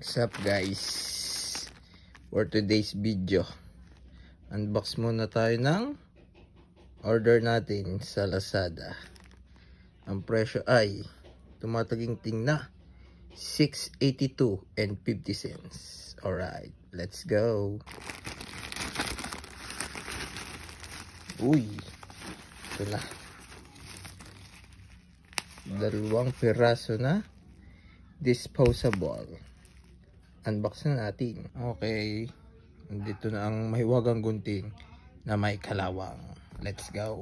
What's up guys? For today's video, unbox muna tayo ng order natin sa Lazada. Ang presyo ay tumataginting na 6.82 Alright, let's go. Uy, ito na. 2 piraso na disposable. Unbox na natin. Okay. Dito na ang mahiwagang gunting na may kalawang. Let's go.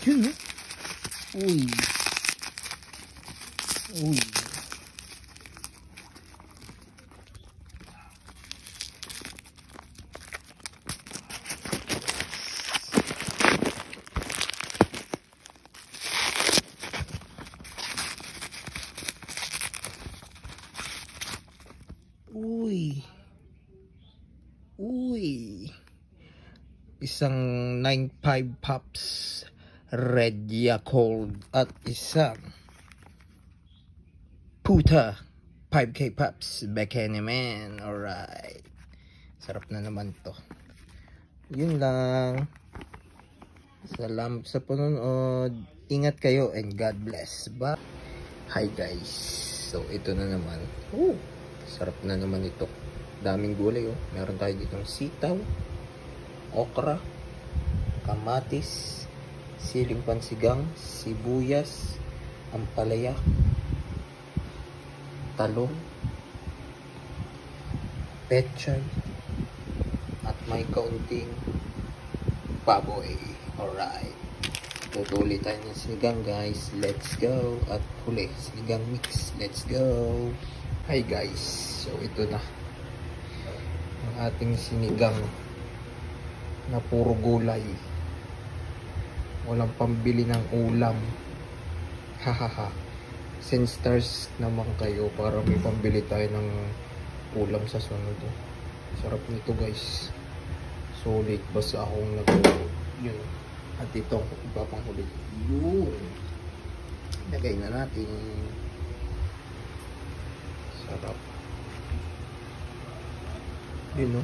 Yun. Uy. Uy. Uy. Uy. Isang 9.5 Pops Red Yakult at isang Puta 5K Pops Bacaniman. Alright. Sarap na naman to. Yun lang. Salamat sa panonood. Ingat kayo and God bless. Bye. Hi guys. So ito na naman. Oh. Sarap na naman ito. Daming gulay oh. Meron tayo ditong sitaw, okra, kamatis, siling pansigang, sibuyas, ampalaya, talong, pechay, at may kaunting baboy. Alright. Tutuloy tayo ng sinigang guys. Let's go. At huli, sinigang mix. Let's go. Hi guys, so ito na ang ating sinigang na puro gulay, walang pambili ng ulam. Hahaha. Send stars naman kayo para may pambili tayo ng ulam sa sunod. Sarap nito guys, solid. Basta akong yun. At ito iba pang huli, yun lagay na natin. Sarap. Yun no.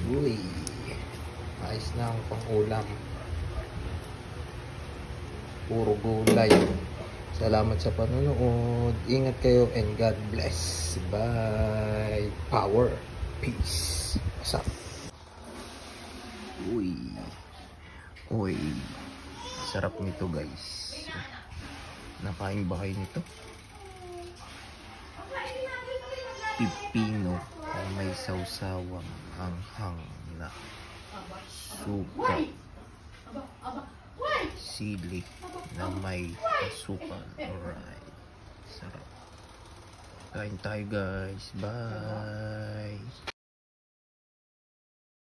Uy. Ayos na ang pang-ulam. Puro gulay. Salamat sa panonood. Ingat kayo and God bless. Bye. Power. Peace. What's up? Uy. Uy. Sarap nito guys. Nakain ba kayo nito? Pipino na may sawsawang anghang na suka, sili na may asukal. Alright, sarap. Kain tayo guys. Bye.